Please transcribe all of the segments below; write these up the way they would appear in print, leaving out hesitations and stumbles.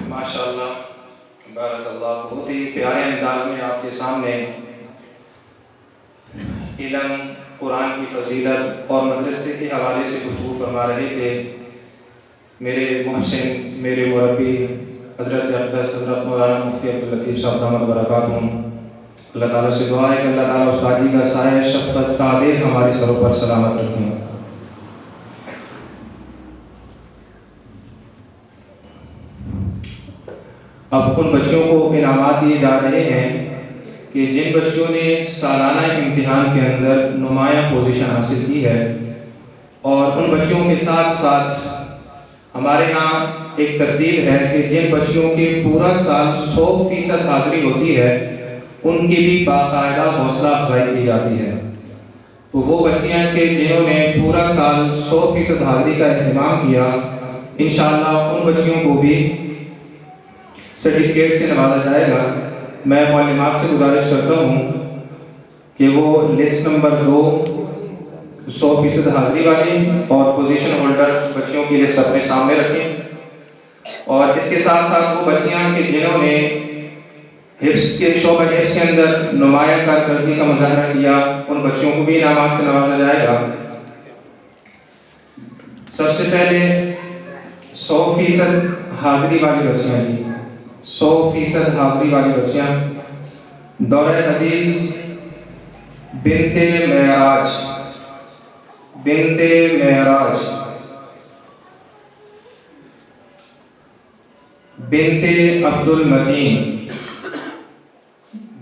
ماشاءاللہ، بارک اللہ، بہت ہی پیارے انداز میں آپ کے سامنے علم، قرآن کی فضیلت اور مدرسے کے حوالے سے گفتگو فرما رہے تھے میرے محسن، میرے مربی حضرت اقدس حضرت مولانا مفتی عبداللطیف صاحب دامت برکاتہم۔ اللہ تعالیٰ سے دعا ہے کہ اللہ تعالیٰ استادی کا سایہ شفقت تابع ہمارے سروں پر سلامت رکھیں۔ اب ان بچیوں کو انعامات دیے جا رہے ہیں کہ جن بچیوں نے سالانہ امتحان کے اندر نمایاں پوزیشن حاصل کی ہے، اور ان بچیوں کے ساتھ ساتھ ہمارے ہاں ایک ترتیب ہے کہ جن بچیوں کی پورا سال 100% حاضری ہوتی ہے ان کی بھی باقاعدہ حوصلہ افزائی کی جاتی ہے۔ تو وہ بچیاں کہ جنہوں نے پورا سال 100% حاضری کا اہتمام کیا، انشاءاللہ ان بچیوں کو بھی سرٹیفکیٹ سے نوازا جائے گا۔ میں معلمات سے گزارش کرتا ہوں کہ وہ لسٹ نمبر 2 100% حاضری والی اور پوزیشن ہولڈر بچیوں کی لسٹ اپنے سامنے رکھیں، اور اس کے ساتھ ساتھ وہ بچیاں کہ جنہوں نے حفظ کے شعبہ حفظ کے اندر نمایاں کارکردگی کا مظاہرہ کیا، ان بچیوں کو بھی انعامات سے نوازا جائے گا۔ سب سے پہلے 100% حاضری والی بچیاں، 100% حاضری والی بچیاں دورہ حدیث بنت معراج، بنت معراج، بنت عبد المتین،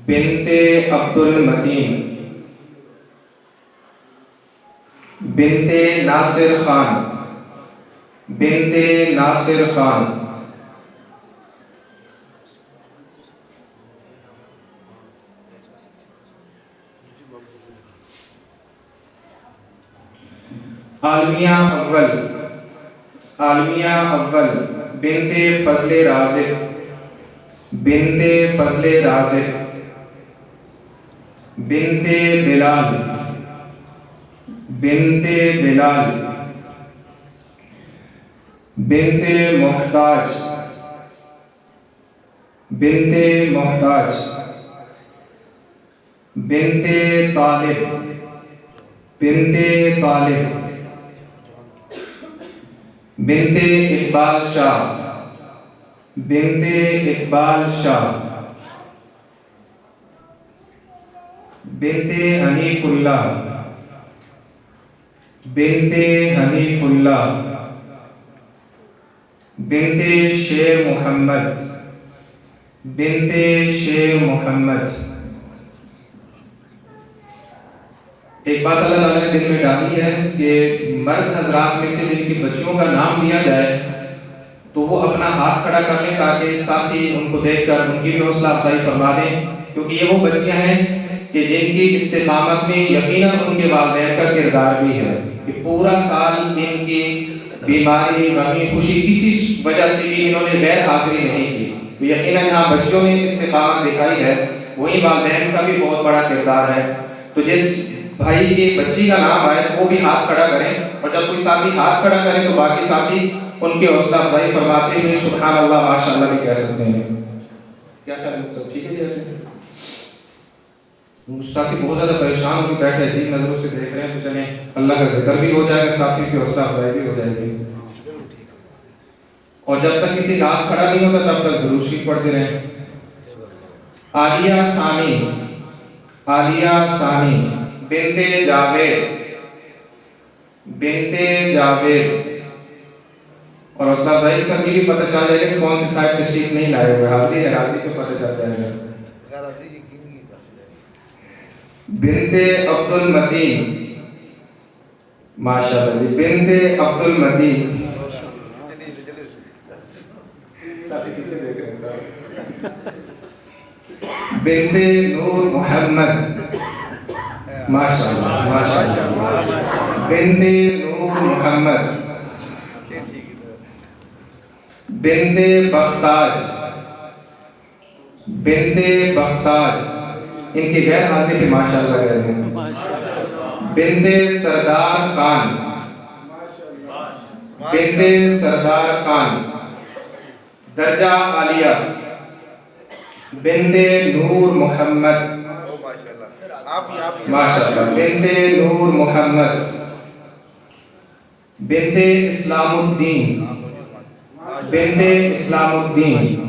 بنت عبد المتین، بنت ناصر خان، بنت ناصر خان، عالمیہ اول، عالمیہ اول، بنت فضل رازق، بنت فضل رازق، بنت بلال، بنت بلال، بنت محتاج، بنت محتاج، بنت طالب، بنت طالب، بنت اقبال شاہ، بنت اقبال شاہ، بنت حنیف اللہ، بنت حنیف اللہ، بنت شیر محمد، بنت شیر محمد۔ ایک بات اللہ تعالیٰ نے دل میں ڈالی ہے کہ مرد حضرات میں سے جن کی بچیوں کا نام لیا جائے تو وہ اپنا ہاتھ کھڑا کر لیں تاکہ ساتھی ان کو دیکھ کر ان کی بھی حوصلہ افزائی فرما دیں، کیونکہ یہ وہ بچیاں ہیں کہ جن کی استقامت میں یقیناً ان کے والدین کا کردار بھی ہے کہ پورا سال ان کی بیماری، غمی، خوشی کسی وجہ سے بھی انہوں نے غیر حاضری نہیں کی، تو یقیناً یہاں بچیوں میں استقامت دکھائی ہے، وہی والدین کا بھی بہت بڑا کردار ہے۔ تو جس بھائی کی بچی کا نام آئے تو وہ بھی ہاتھ کھڑا کریں، اور جب کوئی ساتھی ہاتھ کھڑا کرے تو باقی ساتھی ان کے حوصلہ افزائی فرماتے ہوئے سبحان اللہ ماشاء اللہ بھی کہہ سکتے ہیں۔ کیا خیال ہے سب ٹھیک ہے؟ جیسے ساتھی بہت زیادہ پریشان ہو کے بیٹھے عجیب نظروں سے دیکھ رہے ہیں، تو چلیں اللہ کا ذکر بھی ہو جائے گا، ساتھی کی حوصلہ افزائی بھی ہو جائے گی، اور جب تک کسی کا ہاتھ کھڑا نہیں ہوتا تب تک درود شریف پڑھتے رہیں۔ عالیہ ثانی، عالیہ ثانی، بنت جاوید، بنت جاوید، اور استاد بھائی کے ساتھ یہ بھی پتہ چل جائے گا کہ کون سی سائڈ تشریف نہیں لائے ہوئے، حاضری ہے، حاضری پہ پتہ چل جائے گا۔ بنت عبد المتین، ماشاء اللہ جی، بنت عبد المتین، ساتھی پیچھے دیکھ رہے ہیں صاحب، بنت نور محمد، ماشاء اللہ ماشاء اللہ، بنت نور محمد، بنت بختاج، بنت بختاج، ان کی غیر حاضری پہ ماشاءاللہ کہہ رہے ہیں. بنت سردار خان، بنت سردار خان، درجہ عالیہ. بنت نور محمد، ماشاءاللہ. بنت نور محمد، بنت اسلام الدین، بنت اسلام الدین.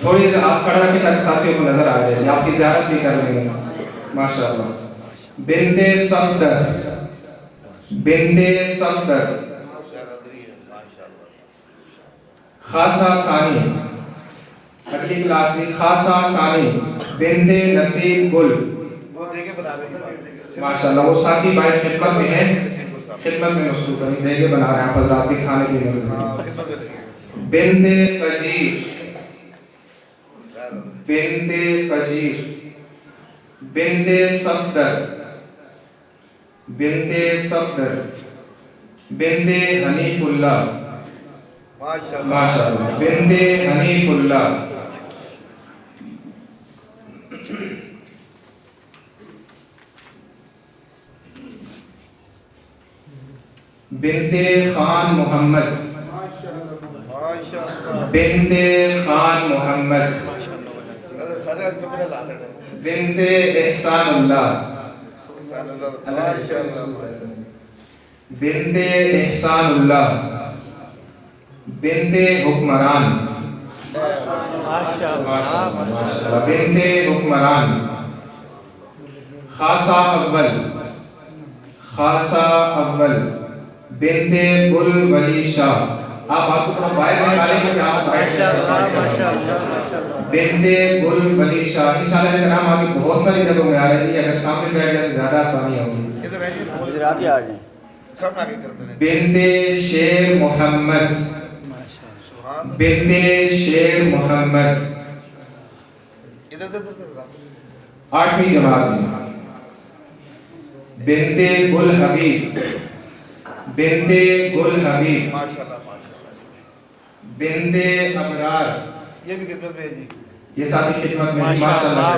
تھوڑی دیر آپ کھڑا رکھیں تاکہ ساتھیوں کو نظر آ جائے، آپ کی زیارت بھی کر لیں گے. ماشاءاللہ. بنت صفدر، بنت صفدر. خاصہ ثانی، اگلی کلاس میں خاصہ ثانی، بنت نصیب گل. ماشاءاللہ وہ ساتھی بھائی خدمت میں ہیں، خدمت میں مصروف ہیں، دیگے بنا رہے ہیں آپ حضرات کے کھانے پینے میں. بنت فجیر، بنت فجیر. بنت صفدر، بنت صفدر. بنت حنیف اللہ، ماشاءاللہ. بنت حنیف اللہ. بنت خان محمد، بنت خان محمد. بنت احسان اللہ، بنت احسان اللہ. بنت حکمران، ماشاءاللہ. بنت حکمران. خاصہ اول، خاصہ اول. بنت بل ولی شاہ. آپ کو تھوڑا باہر نکالیں گے کہ آپ سائڈ سے. بنت بل ولی شاہ. انشاءاللہ میرا نام آگے بہت ساری جگہوں میں آ رہی ہے، اگر سامنے بیٹھ جائے تو زیادہ آسانی ہوگی. ادھر آگے آ جائیں. بنت شیر محمد، بنت شیر محمد. آٹھویں جماعت میں. بنت گل حبیب، بنت گل حبیب. بنت ابرار، یہ بھی خدمت میں ہے جی، یہ ساتھی خدمت میں ہیں. ماشاءاللہ.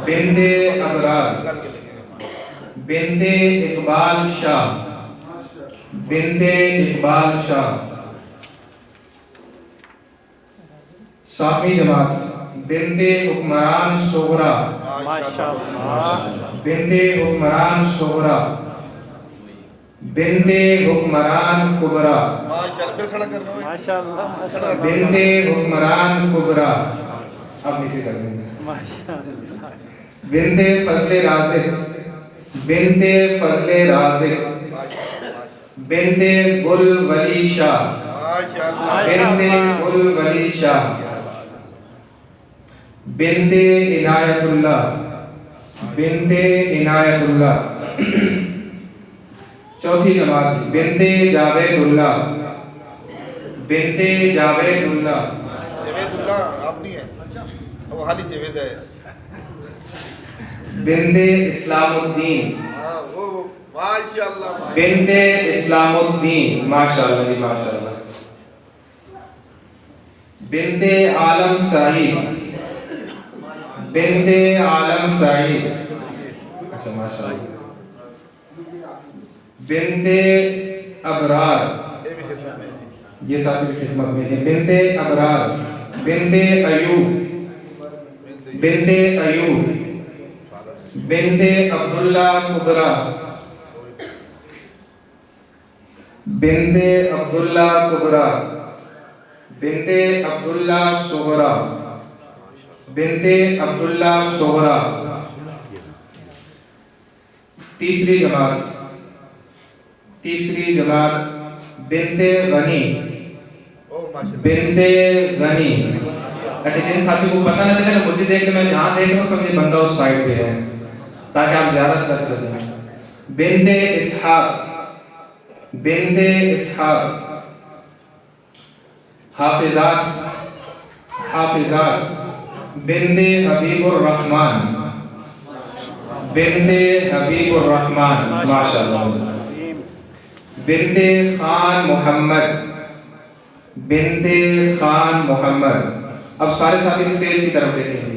بنت ابرار. بنت اقبال شاہ، بنت اقبال شاہ. ساتویں جماعت. بنت حکمران صغرا، بنت حکمران صغرا. بنت حکمران کبرا، بنت حکمران کبرا. اب نیچے کر دیں گے. بنت فضل رازق، بنت فضل رازق. بنت گل ولی شاہ، بنت گل ولی شاہ. بنت عنایت اللہ، بنت عنایت اللہ. چوتھی جماعت. بنت جاوید اللہ، بنت جاوید اللہ. جاوید اللہ آپ نہیں ہے، وہ حالی جاوید ہے. بنت اسلام الدین، بنت اسلام الدین. ماشاءاللہ جی ماشاءاللہ. بنت عالم سعید، بنت عالم سعید. اچھا ماشاءاللہ. بنت ابرار، یہ ساتھ بھی خدمت میں ہیں. بنت ابرار. بنت ایوب، بنت ایوب. بنت عبداللہ کبرا، بنت عبداللہ کبرا. بنت عبداللہ صغرا، بنت عبداللہ صغرا. تیسری جماعت، تیسری جماعت. بنت غنی، بنت غنی. اچھا جن ساتھی کو پتہ نہ چلے نا، مجھے دیکھ کے میں جہاں دیکھ رہا ہوں سمجھے بندہ اس سائڈ پہ ہے تاکہ آپ زیارت کر سکیں. بنت اسحاق، بنت اسحاق. حافظات، حافظات. بنت حبیب الرحمن، بنت حبیب الرحمن. ماشاءاللہ. بنت خان محمد، بنت خان محمد. اب سارے ساتھی اسٹیج کی طرف دیکھیں گے.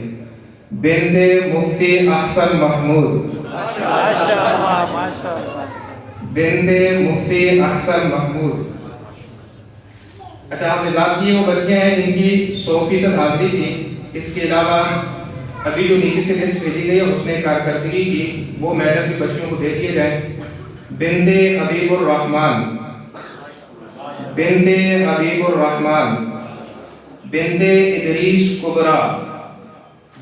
بنت مفتی احسن محمود. بنت مفتی احسن محمود. اچھا حافظات کی وہ بچیاں ہیں جن کی 100% حاضری تھی. اس کے علاوہ ابھی جو نیچے سے لسٹ بھیجی گئی ہے اس نے کارکردگی کی وہ میڈلز کی بچیوں کو دے دیے جائیں. بنت حبیب الرحمن. بنت حبیب الرحمن. بنت ادریس کبرا.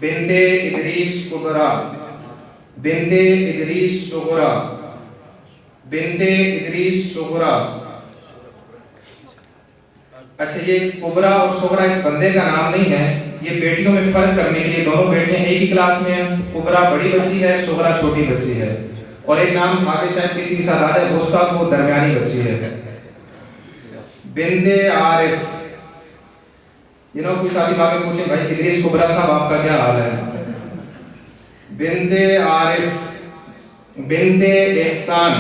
بنت ادریس کبرا. بنت ادریس صغرا. بنت ادریس صغرا. اچھا یہ کبرا اور صغرا اس بندے کا نام نہیں ہے, یہ بیٹیوں میں فرق کرنے کے لیے دونوں بیٹیاں ایک ہی کلاس میں ہیں. کبرا بڑی بچی ہے, صغرا چھوٹی بچی ہے. اور ایک نام آگے شاید کسی کے ساتھ آ جائے, وسطیٰ وہ درمیانی بچی ہے. بنت عارف. کوئی شادی ماں میں پوچھیں بھائی ادریس کبرا صاحب آپ کا کیا حال ہے. بنت عارف. بنت احسان.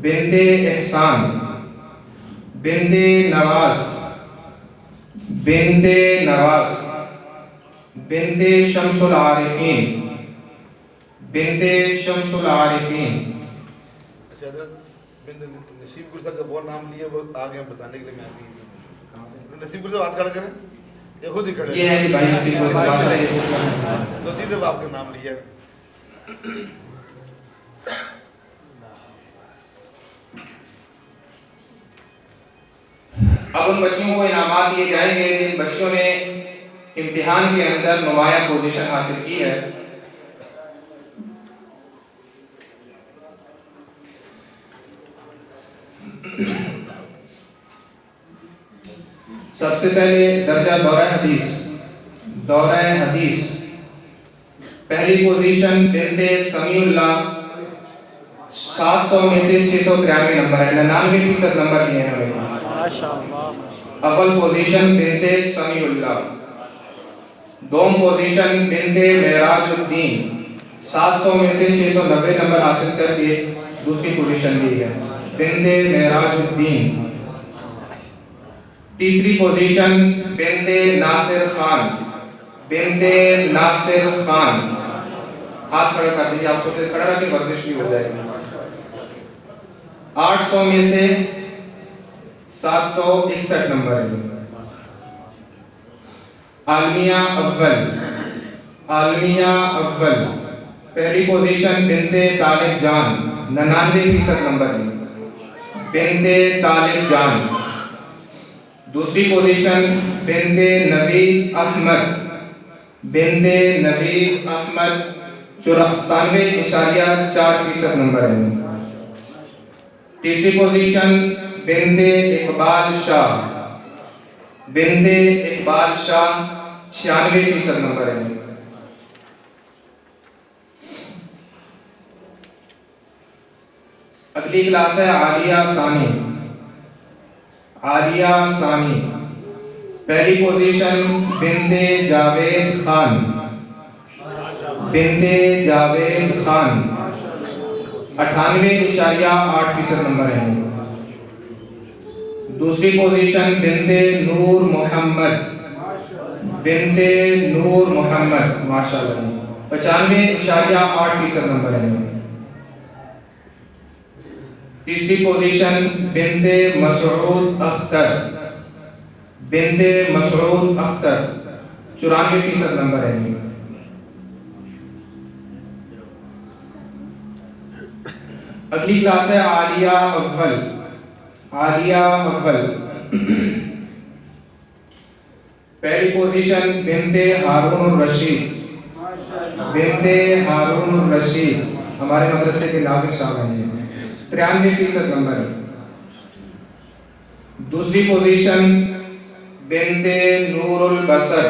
بنت احسان. بنت نواز. بنت نواز. بنت شمس العارفین. بنت شمس العارفین. اچھا حضرت بنت نصیب گل صاحب کا بہت نام لیا وہ آگے ہم بتانے کے لیے میں ابھی نصیب گل صاحب ہاتھ کھڑا کریں, یہ خود ہی کھڑے یہ ہے کہ بھائی نصیب گل صاحب دو تین دفعہ آپ کا نام لیا. اب ان بچیوں کو انعامات دیے جائیں گے جن بچیوں نے امتحان کے اندر نمایاں پوزیشن حاصل کی ہے. سب سے پہلے درجہ دورہ حدیث. دورہ حدیث پہلی پوزیشن بنت سمیع اللہ. 700 میں سے 693 نمبر ہے, 99% نمبر لیے ہیں. اول پوزیشن بنت سمیع اللہ. دوم پوزیشن بنت معراج الدین. 700 میں سے 690 نمبر حاصل کر کے دوسری پوزیشن لی ہے, بنت معراج الدین. تیسری پوزیشن بنت ناصر خان. بنت ناصر خان. ہاتھ کھڑا کر دیجیے, آپ کو کھڑا رکھ کے ورزش بھی ہو جائے گی. 800 میں سے 761 نمبر ہے. عالمیہ اول. عالمیہ اول پہلی پوزیشن بنت طالب جان. 99% نمبر ہے, بنت طالب جان. دوسری پوزیشن بنت نوید احمد. بنت نوید احمد 94.4% نمبر ہے. تیسری پوزیشن بنت اقبال شاہ. بنت اقبال شاہ 96% نمبر ہے. اگلی کلاس ہے عالیہ ثانی. عالیہ ثانی پہلی پوزیشن بنت جاوید خان. بنت جاوید خان 98.8% نمبر ہے. دوسری پوزیشن بنت نور محمد. بنت نور محمد ماشاءاللہ 95.8% نمبر ہے. تیسری پوزیشن بنت مسعود اختر. بنت مسعود اختر 94% نمبر ہے. اگلی کلاس ہے عالیہ اول. عالیہ اول پہلی پوزیشن بنت ہارون الرشید. بنت ہارون الرشید ہمارے مدرسے کے ناظم صاحب ہیں, 93% نمبر ہے. دوسری پوزیشن بنت نور البصر.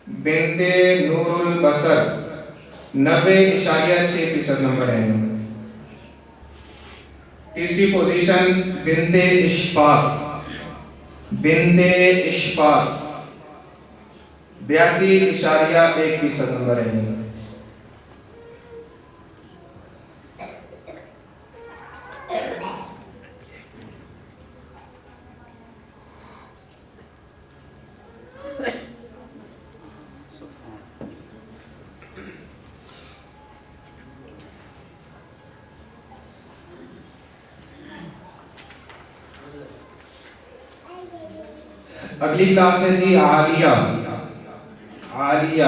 بنت نور البصر 90.6% نمبر ہے. تیسری پوزیشن بنت اشفاق. بنت اشفاق 82.1% نمبر ہے. اگلی کلاس ہے جی عالیہ. عالیہ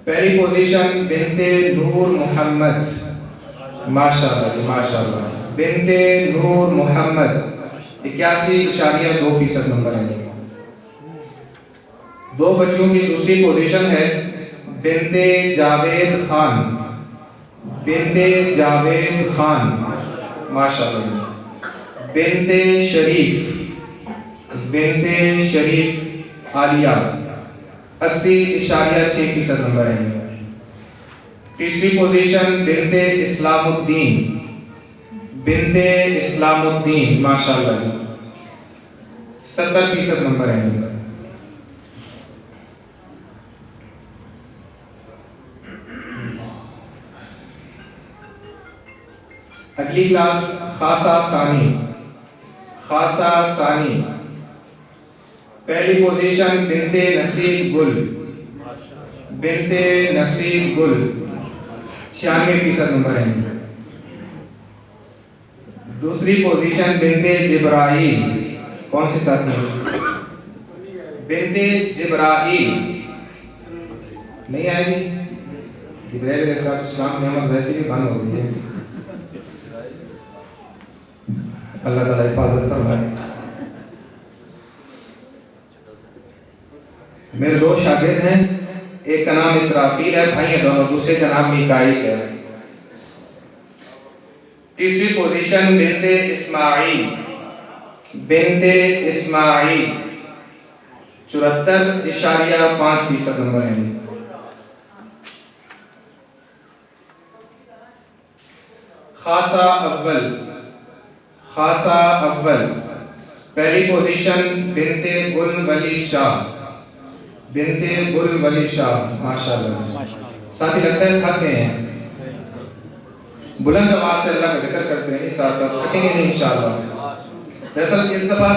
پہلی پوزیشن بنت نور محمد. ماشاءاللہ جی ماشاءاللہ. بنت نور محمد 81.2% نمبر ہے. دو بچیوں کی دوسری پوزیشن ہے بنت جاوید خان. بنت جاوید خان ماشاءاللہ. بنت شریف. بنت شریف عالیہ 80.6% نمبر ہے. تیسری پوزیشن بنت اسلام الدین. بنت اسلام الدین ماشاءاللہ 70% نمبر ہے. اگلی کلاس خاصہ ثانی. خاصہ ثانی پہلی پوزیشن بنت نصیب گل. بنت نصیب گل 96% نمبر ہے. دوسری پوزیشن بنت جبرائیل. کون سی ساتھ میں بنت جبرائیل نہیں آئے گی. جبرائیل علیہ السلام نعمت ویسے بھی بند ہو گئی ہے. اللہ تعالیٰ حفاظت فرمائے. میرے دو شاگرد ہیں, ایک کا نام اسرافیل ہے, بھائی ہیں دونوں, دوسرے کا نام میکائیل ہے. تیسری پوزیشن بنت اسماعیل. بنت اسماعیل 74.5% نمبر ہے. خاصہ اول. خاصہ اول پہلی پوزیشن بنت گل ولی شاہ. بنت گل ولی شاہ ماشاءاللہ. ساتھی لگتا ہے تھک گئے ہیں, بلند آواز سے اللہ کا ذکر کرتے ہیں, ساتھ ساتھ تھکیں گے نہیں انشاءاللہ. دراصل اس دفعہ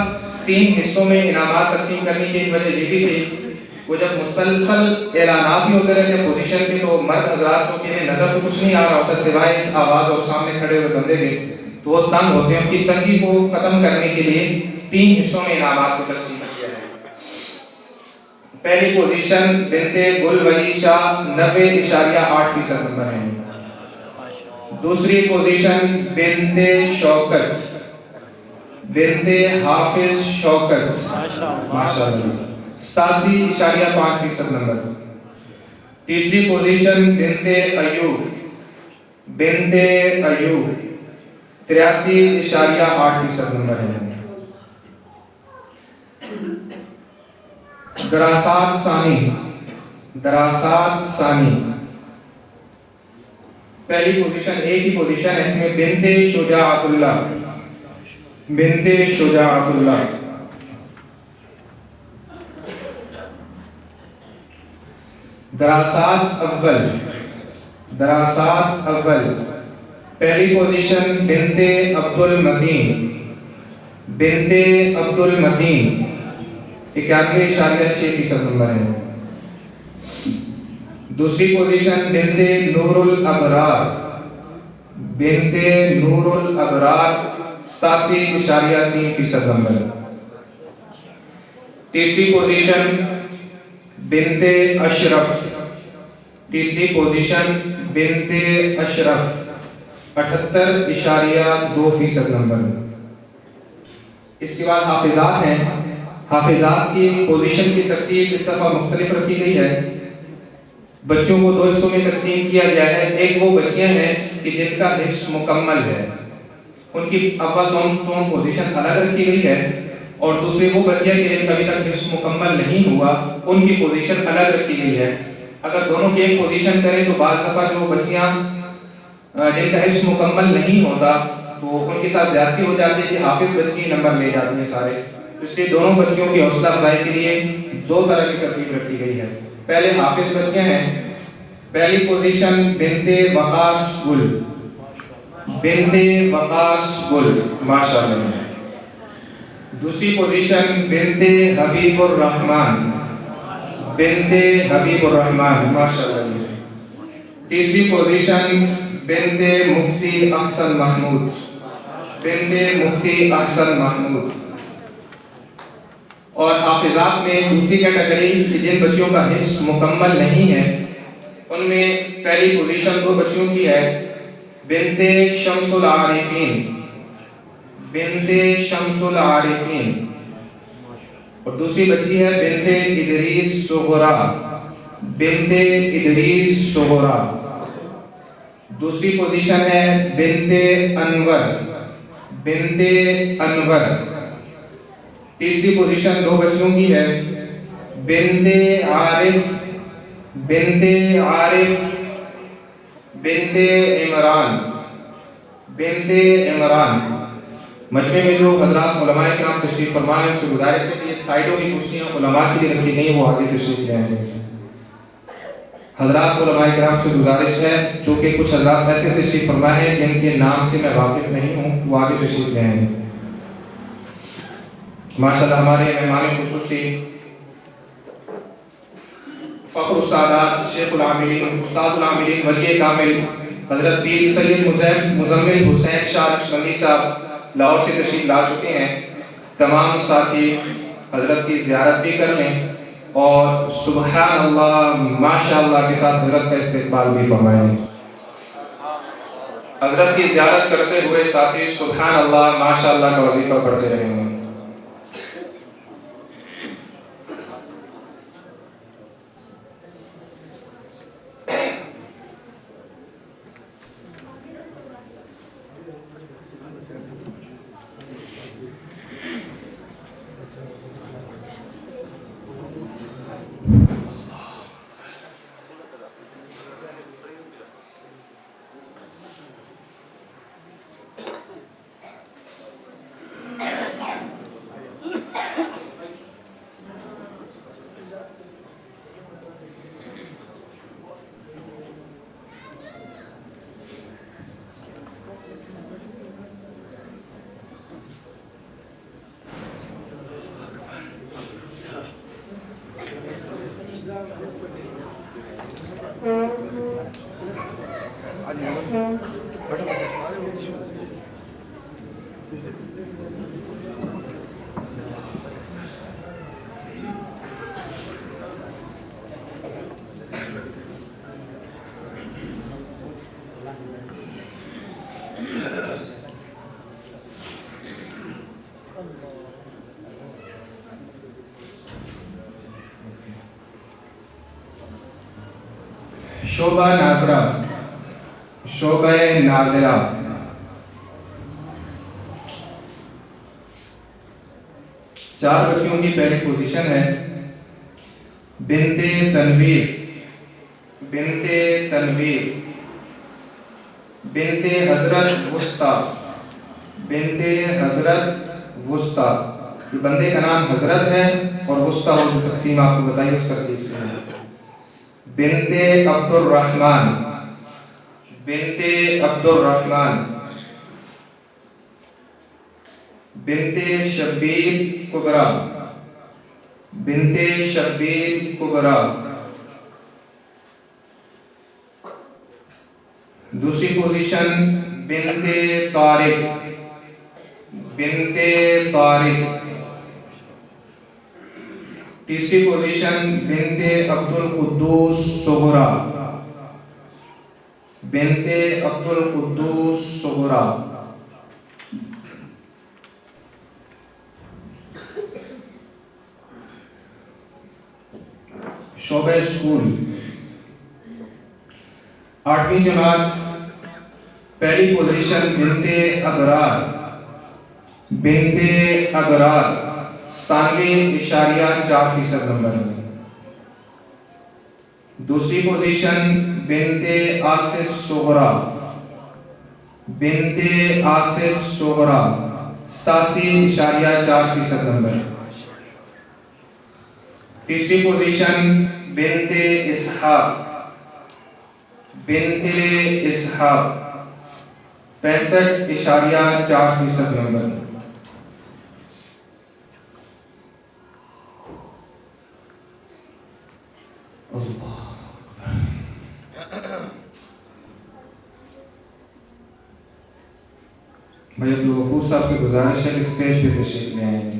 3 حصوں میں انعامات تقسیم کرنے کی ایک وجہ یہ بھی تھی, وہ جب مسلسل اعلانات بھی ہوتے رہتے ہیں پوزیشن کے, تو مرد حضرات کو کہ نظر تو کچھ نہیں آ رہا ہوتا سوائے اس آواز اور سامنے کھڑے ہوئے بندے کے, تو وہ تنگ ہوتے ہیں. ان کی تنگی کو ختم کرنے کے لیے 3 حصوں میں انعامات کو تقسیم کیا ہے. پہلی پوزیشن بنت گل ولی شاہ 90.8% نمبر ہے. دوسری پوزیشن بنت شوکت. بنت حافظ شوکت ماشاءاللہ 87.5% نمبر. تیسری پوزیشن بنت ایوب. بنت ایوب 83.8% نمبر ہے. دراسات ثانی. دراسات ثانی پہلی پوزیشن ایک ہی پوزیشن ہے, اس میں بنت شجاعت اللہ. بنت شجاعت اللہ. دراسات اول. دراسات اول پہلی پوزیشن بنت عبد المتین. بنت عبد المتین 91.6% نمبر ہے. دوسری پوزیشن بنت نور الابرار. بنت نور الابرار 87.3% نمبر. تیسری پوزیشن بنت اشرف. تیسری پوزیشن بنت اشرف 78.2% نمبر. اس کے بعد حافظات ہیں. حافظات کی پوزیشن کی ترتیب اس دفعہ مختلف رکھی گئی ہے. بچوں کو 2 حصوں میں تقسیم کیا گیا ہے. ایک وہ بچیاں ہیں کہ جن کا حفظ مکمل ہے, ان کی اول دونوں پوزیشن الگ رکھی گئی ہے, اور دوسری وہ بچیاں کہ جن کا ابھی تک حفظ مکمل نہیں ہوا, ان کی پوزیشن الگ رکھی گئی ہے. اگر دونوں کی ایک پوزیشن کریں تو بعض دفعہ جو بچیاں جن کا حفظ مکمل نہیں ہوتا تو ان کے ساتھ زیادتی ہو جاتی ہے کہ حافظ بچی نمبر لے جاتی ہیں سارے. اس لیے دونوں بچیوں کی حوصلہ افزائی کے لیے 2 طرح کی ترتیب رکھی گئی ہے. پہلے حافظ بچیاں ہیں. پہلی پوزیشن بنت وقاص گل. بنت وقاص گل ماشاءاللہ. دوسری پوزیشن بنت حبیب الرحمن. بنت حبیب الرحمن ماشاءاللہ. تیسری پوزیشن بنت مفتی احسن محمود. بنت مفتی احسن محمود. اور حافظات میں دوسری کیٹیگری کہ جن بچیوں کا حفظ مکمل نہیں ہے ان میں پہلی پوزیشن 2 بچیوں کی ہے، بنت شمس العارفین، بنت شمس العارفین، اور دوسری بچی ہے بنت ادریس صغرا، بنت ادریس صغرا۔ دوسری پوزیشن ہے بنت انور، بنت انور۔ تیسری پوزیشن 2 بچیوں کی ہے، بنت عارف، بنت عارف، بنت عمران، بنت عمران۔ مجمع میں جو حضرات علماء کرام تشریف فرمائے ان سے گزارش ہے کہ یہ سائیڈوں کی کرسیاں علماء کے لیے رکھی نہیں، وہ آگے تشریف لے آئیں۔ حضرات علماء کرام سے گزارش ہے چونکہ کچھ حضرات ایسے تشریف فرمائے ہیں جن کے نام سے میں واقف نہیں ہوں، وہ آگے تشریف لے آئیں۔ ماشاءاللہ ہمارے مہمان خصوصی فخر السادات، شیخ العاملین، استاد العاملین، ولی کامل حضرت پیر سید مزمل حسین شاہ نقشبندی صاحب لاہور سے تشریف لا چکے ہیں۔ تمام ساتھی حضرت کی زیارت بھی کر لیں اور سبحان اللہ ماشاءاللہ کے ساتھ حضرت کا استقبال بھی فرمائیں۔ حضرت کی زیارت کرتے ہوئے ساتھی سبحان اللہ ماشاءاللہ کا وظیفہ پڑھتے رہیں گے۔ شعبہ ناظرہ، شعبہ ناظرہ، چار بچیوں کی پہلی پوزیشن ہے بنت تنویر، بنت تنویر، بنت حضرت وسطیٰ، بنت حضرت وسطیٰ۔ یہ بندے کا نام حضرت ہے اور وسطیٰ اور تقسیم آپ کو بتائیے اس ترتیب سے ہے۔ بنت عبد الرحمن، بنت عبد الرحمن، بنت شبیر کبرا، بنت شبیر کبرا۔ دوسری پوزیشن بنت طارق، بنت طارق۔ تیسری پوزیشن بنت عبد القدوس صغرا، بنت عبد القدوس صغرا۔ شعبہ اسکول، 8ویں جماعت، پہلی پوزیشن بنت ابرار، بنت ابرار، 97.4% نمبر میں۔ دوسری پوزیشن بنت آصف صغرا، بنت آصف صغرا، 87.4% نمبر۔ تیسری پوزیشن بنت اسحاق، بنت اسحاق، 65.4% نمبر۔ بھائی عبدالغفور صاحب سے گزارش ہے کہ اسٹیج پہ تشریف لے آئیں گے۔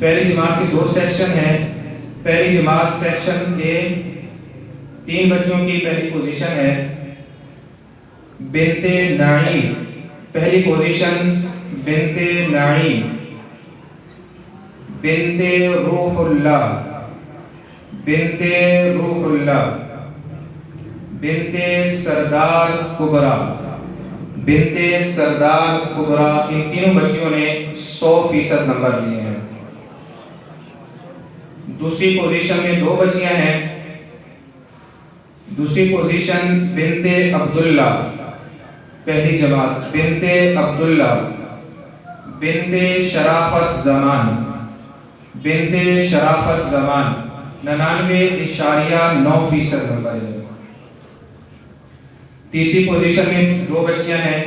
پہلی جماعت کے 2 سیکشن ہیں. پہلی جماعت سیکشن اے 3 بچیوں کی پہلی پوزیشن ہے بنت نعیم. پہلی پوزیشن بنت نعیم، بنت روح اللہ، بنت روح اللہ، بنت سردار کبرا، بنت سردار کبرا. ان تینوں بچیوں نے 100% نمبر لیے ہیں. دوسری پوزیشن میں 2 بچیاں ہیں. دوسری پوزیشن بنت عبداللہ. پہلی جماعت بنت عبداللہ، بنت شرافت زمان، بنت شرافت زمان. 99.9% نمبر ہے. تیسری پوزیشن میں 2 بچیاں ہیں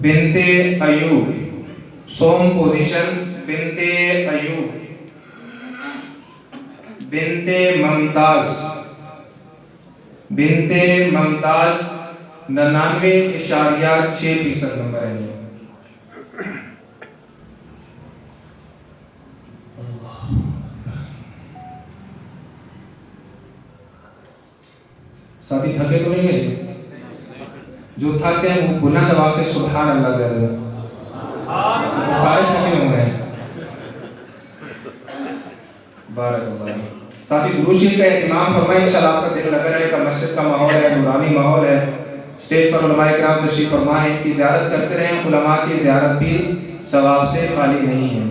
بنت ایوب. سوم پوزیشن بنت ایوب، بنت ممتاز، بنت ممتاز. 99.6% نمبر ہے. ساتھی تھکے تو نہیں گئے؟ جو تھکتے ہیں وہ بلند آواز سے سبحان اللہ کہہ رہے ہیں. سارے تھکے ہو گئے ہیں. بارک اللہ. ساتھی درود شریف کا اہتمام فرمائیں. انشاءاللہ آپ کا دل لگا رہے گا. مسجد کا ماحول ہے، نورانی ماحول ہے. اسٹیج پر علماء کرام تشریف فرمائیں، ان کی زیارت کرتے رہیں. علماء کی زیارت بھی ثواب سے خالی نہیں ہے.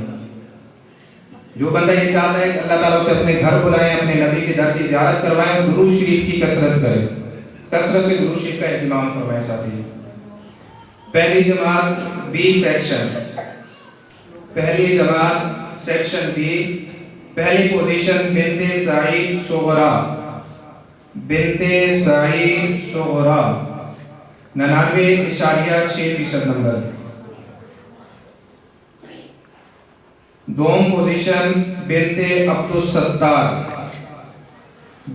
جو بندہ یہ چاہتا ہے کہ اللہ تعالیٰ اسے اپنے گھر بلائیں، اپنے نبی کے در کی زیارت کروائیں، اور درود شریف کی کثرت کرے. کثرت سے درود شریف کا اہتمام فرمائیں. ساتھی پہلی جماعت بی سیکشن، پہلی جماعت سیکشن بی. پہلی پوزیشن بنت سعید صغرا، بنت سعید صغرا. 99.6% نمبر. دوم پوزیشن بنت عبدالستار،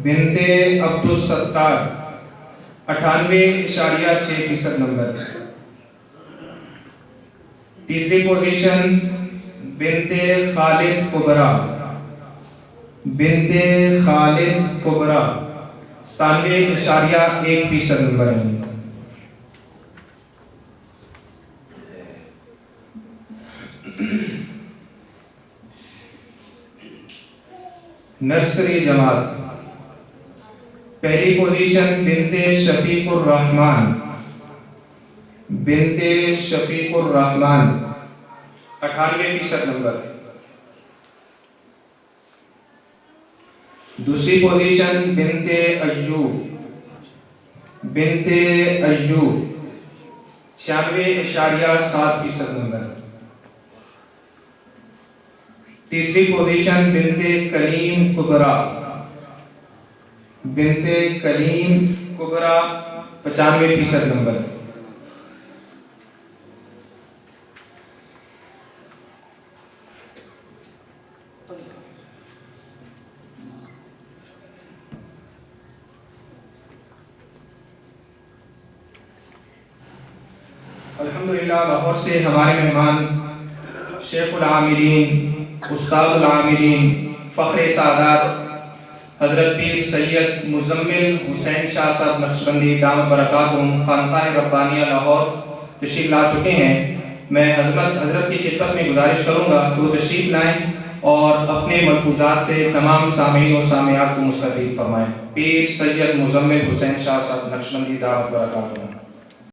بنت عبدالستار. 98.6% نمبر. تیسری پوزیشن بنت خالد کبرا، بنت خالد کبرا. 97.1% نمبر ہے. نرسری جماعت. پہلی پوزیشن بنت شفیق الرحمن، بنت شفیق الرحمن. 98% نمبر. دوسری پوزیشن بنت ایوب، بنت ایوب. 96.7% نمبر. تیسری پوزیشن بنت کلیم کبرا، بنت کلیم کبرا. 95% نمبر. الحمدللہ لاہور سے ہمارے مہمان شیخ العاملین، استاد العاملین، فخر سعادات حضرت پیر سید مزمل حسین شاہ صاحب نقشبندی دامت برکاتہم خانقاہ ربانیہ لاہور تشریف لا چکے ہیں. میں حضرت کی خدمت میں گزارش کروں گا کہ وہ تشریف لائیں اور اپنے ملفوظات سے تمام سامعین و سامعات کو مستفید فرمائیں. پیر سید مزمل حسین شاہ صاحب نقشبندی دامت برکاتہم.